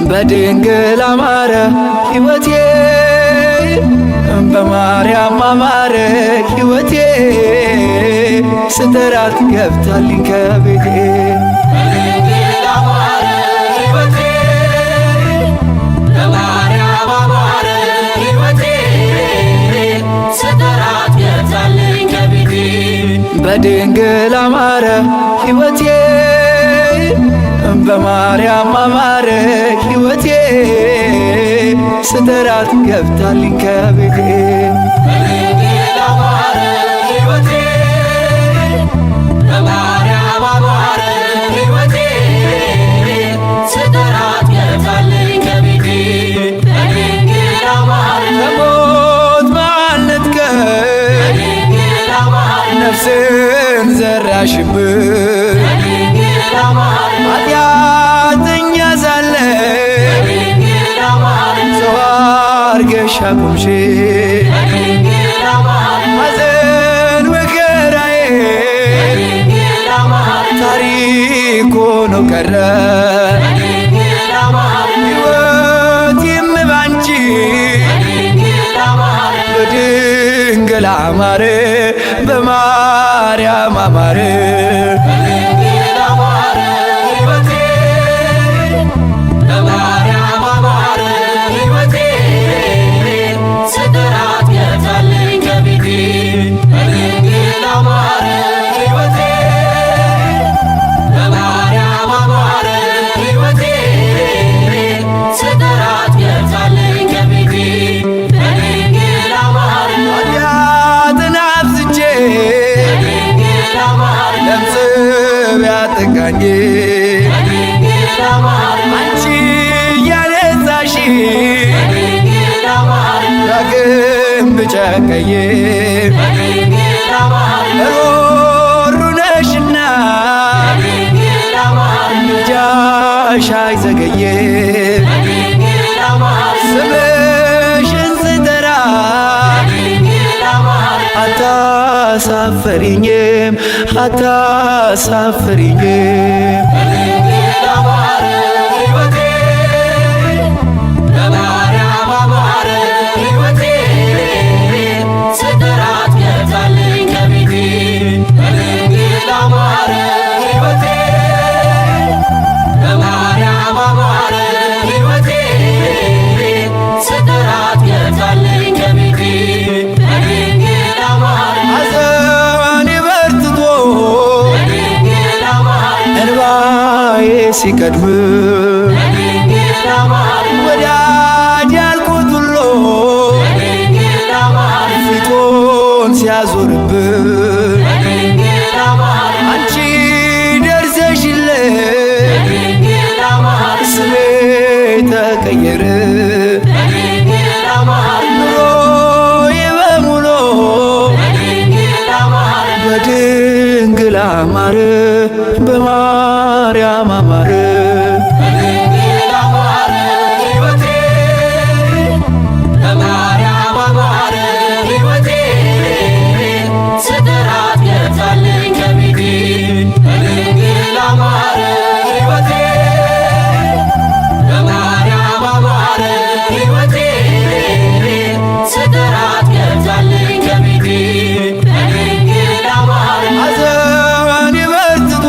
በድንግል አማረ ሕይወቴ በማርያም አማረ ሕይወቴ ስትራት ገብታልኝ ከቤቴ በድንግል አማረ ሕይወቴ በማርያም አማረ ሕይወቴ ስትራት ገብታልኝ ከቤቴ በድንግል አማረ ሕይወቴ በማርያም አማረ ሕይወቴ ስትራት ገብታልኝ ከቤቴ በድንግል አማረ ሕይወቴ በማርያም አማረ ሕይወቴ ስትራት ገብታልኝ ከቤቴ በድንግል አማረ ከሞት ባልነጥቀኝ በድንግል አማረ ነፍስን ዘራሽብን በድንግል አማረ ኃጢአተኛ ሳለ በድንግል አማረ ሰው አርገሽ አቆምሽ በድንግል አማረ ሐዘን መከራዬ በድንግል አማረ ታሪክ ሆኖ ቀረ በድንግል አማረ ሕይወቴም ባንቺ በድንግል አማረ በድንግል አማረ በማርያም አማረ በድንግል አማረ ሕይወቴ በማርያም አማረ ሕይወቴ ስትራት ገብታልኝ ከቤቴ በድንግል አማረ ሕይወቴ በማርያም አማረ ሕይወቴ ስትራት ገብታልኝ ከቤቴ በድንግል አማረ ኃጢአትን አብዝቼ በድንግል አማረ ለምጽ ቢያጠቃኝ በድንግል አማረ አንቺ እያነጻሽ በድንግል አማረ ዳግም ብጨቀየ በድንግል አማረ ሮሩ ነሽና በድንግል አማረ ምልጃሽ አይዘገየ በድንግል አማረ ስምሽን ስጠራ በድንግል አማረ አታሳፍሪኝም አታሳፍሪኝም በድንግል አማረ ሕይወቴ በማርያም አማረ ሕይወቴ ስትራት ገብታልኝ ከቤቴ በድንግል አማረ ሕይወቴ በማርያም አማረ ሕይወቴ ስትራት ገብታልኝ ከቤቴ በድንግል አማረ ሐዘኔ በርትቶ በድንግል አማረ እንባዬ ሲቀድም በድንግል አማረ ወዳጅ ያልኩት ሁሉ በድንግል አማረ ፊቱን ሲያዞርብን በድንግል አማረ አንቺ ደርሰሽልን በድንግል አማረ ስሜ ተቀየረ በድንግል አማረ ኑሮዬ በሙሉ በድንግል አማረ በድንግል አማረ በማርያም አማረ በድንግል አማረ ሕይወቴ በማርያም አማረ ሕይወቴ ስትራት ገብታልኝ ከቤቴ በድንግል አማረ ሕይወቴ በማርያም አማረ ሕይወቴ ስትራት ገብታልኝ ከቤቴ በድንግል አማረ ሐዘኔ በርትቶ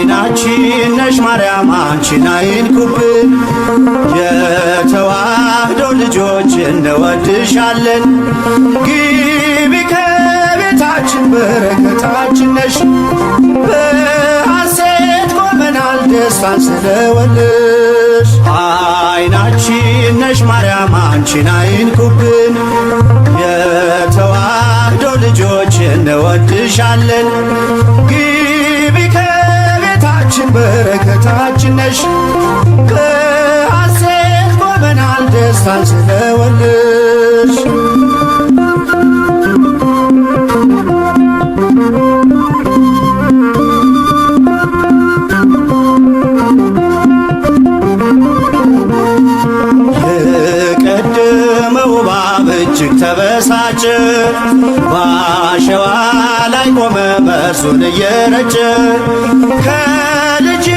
አይናችን ነሽ ማርያም አንቺን አይንኩብን። የተዋህዶ ልጆች እንወድሻለን። ግቢ ከቤታችን በረከታችን ነሽ። በሐሴት ቆመናል ደስታን ስለወለድሽ። አይናችን ነሽ ማርያም አንቺን አይንኩብን። የተዋህዶ ልጆች እንወድሻለን። ግቢ ከቤታችን በረከታችን ነሽ። በሐሴት ቆመናል ደስታን ስለወለድሽ። የቀደመው እባብ እጅግ ተበሳጨ፣ በአሸዋ ላይ ቆመ መርዙን እየረጨ። ከልጅሽ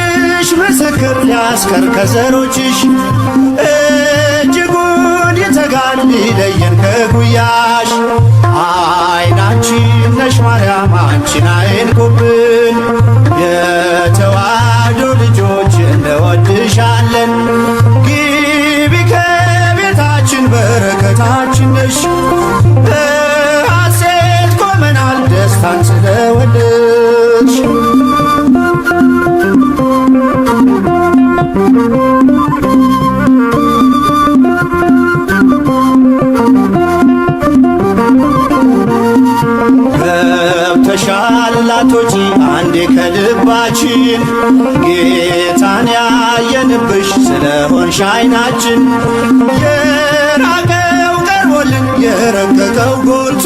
ምስክር ሊያስቀር ከዘሮችሽ፣ እጅጉን ይተጋል ሊለየን ከጉያሽ። አይናችን ነሽ ማርያም አንቺን አይንኩብን። የተዋህዶ ልጆች እንወድሻለን። ግቢ ከቤታችን በረከታችን ነሽ። በሐሴት ቆመናል ደስታን ስለወለድሽ። ገብተሻል ላቶጪ አንዴ ከልባችን፣ ጌታን ያየንብሽ ስለሆንሽ አይናችን። የራቀው ቀርቦልን የረቀቀው ጎልቶ፣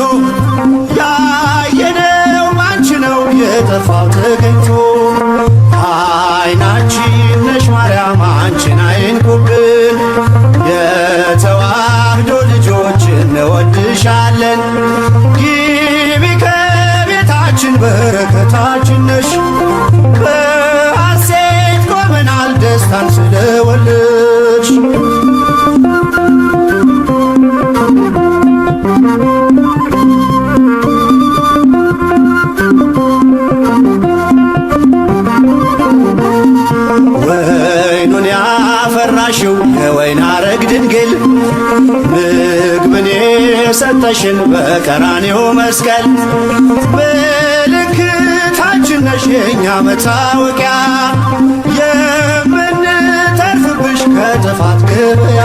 ያየነው ባንቺ ነው የጠፋው ተገኝቶ። አይናችን ነሽ ማርያም አንቺን አይንኩብን። የተዋህዶ ልጆች እንወድሻለን። ግቢ ከቤታችን በረከታችን ነሽ። በሐሴት ቆመናል ደስታን ስለወለድሽ። ወይኑን ያፈራሽው የወይን አረግ ድንግል፣ ምግብን የሰጠሽን በቀራንዮ መስቀል። ምልክታችን ነሽ የእኛ መታወቂያ፣ የምንተርፍብሽ ከጥፋት ገበያ።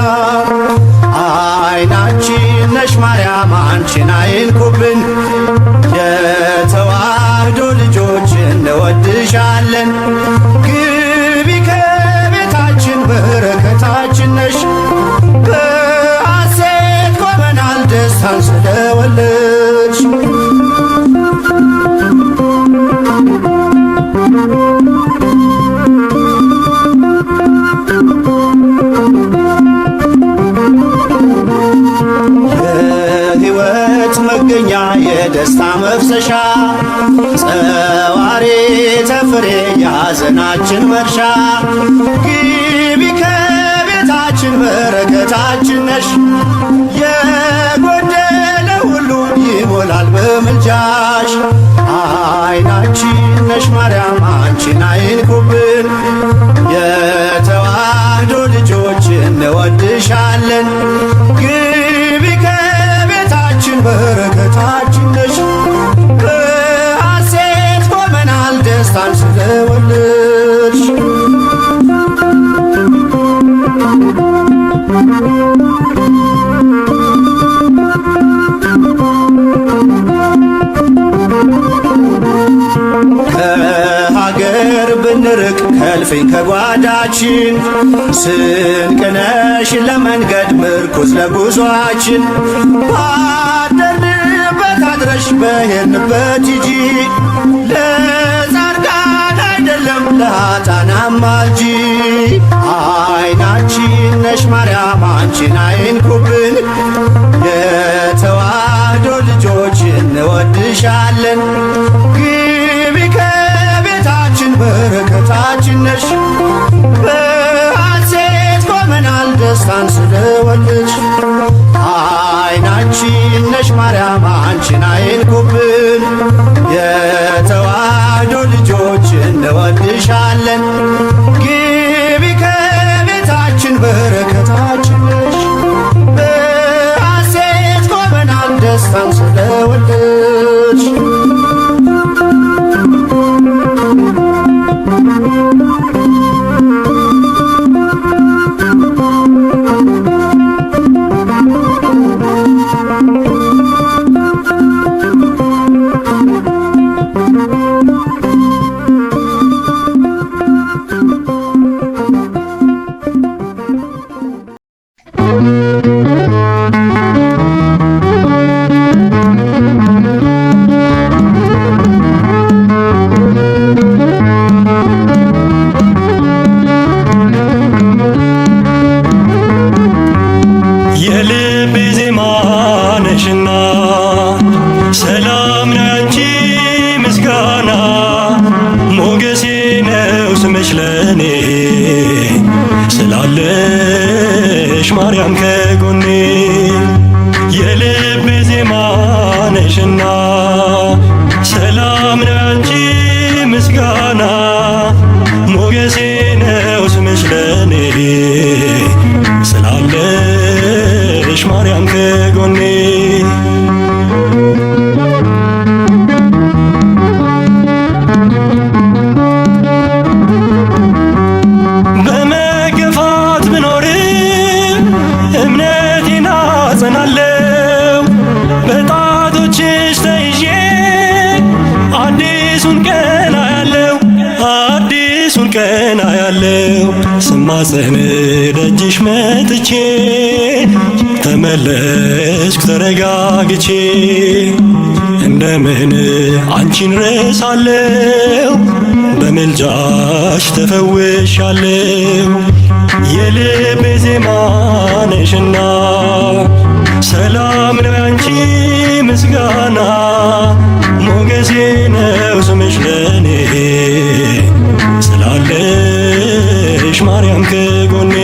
አይናችን ነሽ ማርያም አንቺን አይንኩብን። የተዋህዶ ልጆች እንወድሻለን። ግቢ ከቤታችን በረከታችን ነሽ። በሐሴት ቆመናል ደስታን ስለወለድሽ። የሕይወት መገኛ የደስታ መፍሰሻ፣ ጸዋሬ ተፍሬ የሐዘናችን መርሻ። ግቢ ከቤታችን በረከታችን ነሽ። የጎደለ ሁሉ ይሞላል በምልጃሽ። አይናችን ነሽ ማርያም አንቺን አይንኩብን። የተዋህዶ ልጆች እንወድሻለን። ግቢ ከቤታችን በረከታችን ነሽ። በሐሴት ቆመናል ደስታን ስለወለድሽ። ከሀገር ብንርቅ ከእልፍኝ ከጓዳችን፣ ስንቅነሽ ለመንገድ ምርኩዝ ለጉዟችን። ባደርንበት አድረሽ በሄድንበት ሂጂ፣ ለጻድቃን አይደለም ለኃጥአን አማልጂ። አይናችን ነሽ ማርያም አንቺን አይንኩብን። የተዋህዶ ልጆች እንወድሻለን። ግቢ ከቤታችን በረከታችን ነሽ። በሐሴት ቆመናል ደስታን ስለወለድሽ። አይናችን ነሽ ማርያም አንቺን አይንኩብን። የተዋህዶ ልጆች እንወድሻለን። እንሻለን። ግቢ ከቤታችን በረከታችን ነሽ። በሐሴት ቆመናል ደስታን ስለወለድሽ። የልቤ ዜማ ነሽና ሰላም ናንቺ ምስጋና ሞገሴ ነው ስምሽ ለኔ ስላለሽ ማርያም ከጎኔ። የልቤ ዜማ ነሽና ሰላም ናንቺ ምስጋና ሞገሴ ነው ስምሽ ለኔ ስላለሽ ማርያም ከጎኔ። በመገፋት ብኖርም እምነቴን አጸናለሁ በጣቶችሽ ተይዤ አዲሱን ቀን አያለው አዲሱን ቀን አያለው። ስማጸን ደጅሽ መጥቼ ተመለስኩ ተረጋግቼ እንደምን አንቺን ረሳለው በምልጃሽ ተፈውሻለው። የልቤ ዜማ ነሽና ሰላም ነው ያንቺ ምስጋና ሞገሴ ነው ስምሽ ለኔ ስላለሽ ማርያም ከጎኔ።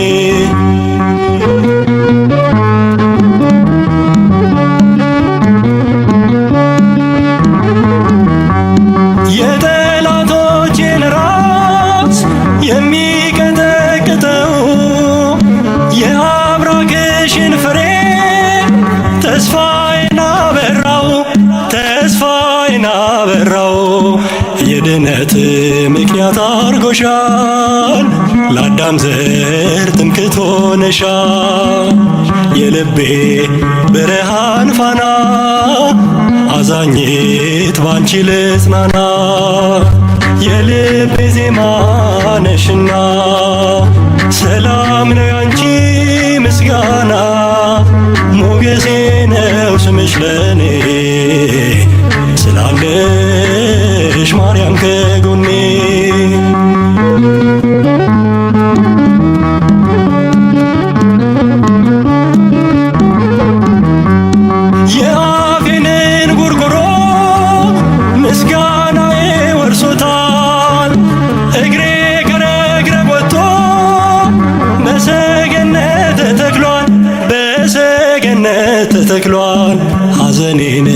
የጠላቶቼን ራስ የሚቀጠቅጠው የአብራክሽን ፍሬ ተስፋዬን አበራው ተስፋዬን አበራው። የድነት ምክንያት አርጎሻል ለአዳም ዘር ትምክህት ሆነሻል። የልቤ ብርሃን ፋና አዛኝት ባንቺ ልጽናና። የልቤ ዜማ ነሽና ሰላም ነው ያንቺ ምስጋና ሞገሴ ነው ስምሽ ለኔ ስላለሽ ማርያም ከጎኔ። የአፌን እንጉርጉሮ ምስጋናዬ ወርሶታል እግሬ ከረግረግ ወጥቶ በሰገነት ተተክሏል በሰገነት ተተክሏል። ሐዘኔን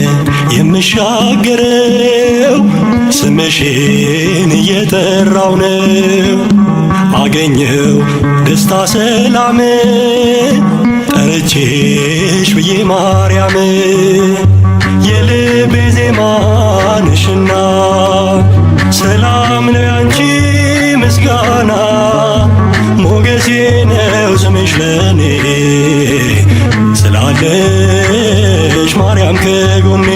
የምሻገረው ስምሽን እየጠራው ነው። አገኘው ደስታ ሰላም ጠርቼሽ ብዬ ማርያም። የልቤ ዜማ ነሽና ሰላም ነው ያንቺ ምስጋና ሞገሴ ነው ስምሽ ለኔ ስላለሽ ማርያም ከጎኔ።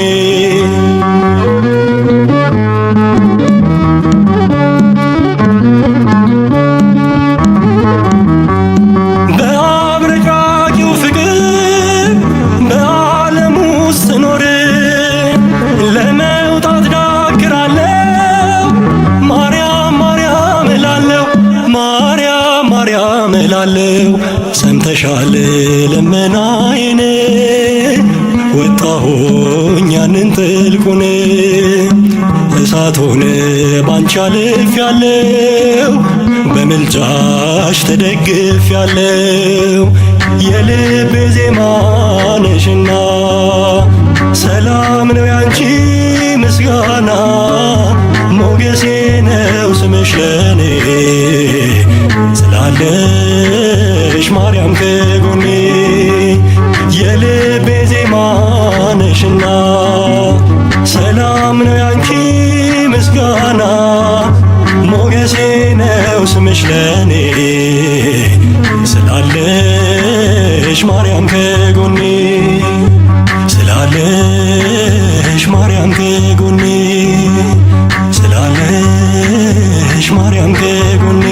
በአብረቃቂው ፍቅር በዓለም ውስጥ ኖር ለመውጣት ዳክራለው ማርያም ማርያም እላለሁ ማርያም ማርያም እላለሁ። ሰምተሻል ልመናዬን ወጣሁኝ ያንን ጥልቁን እሳት ሆነ ባንቺ አልፌያለሁ በምልጃሽ ተደግፌያለሁ። የልቤ ዜማ ነሽና ሰላም ነው ያንቺ ምስጋና ሞገሴ ነው ስምሽ ለኔ ስላለሽ ማርያም ከጎኔ የልቤ ዜማ ነሽና ሰላም ነው ያንቺ ምስጋና ሞገሴ ነው ስምሽ ለኔ ስላለሽ ማርያም ከጎኔ ስላለሽ ማርያም ከጎኔ ስላለሽ ማርያም ከጎኔ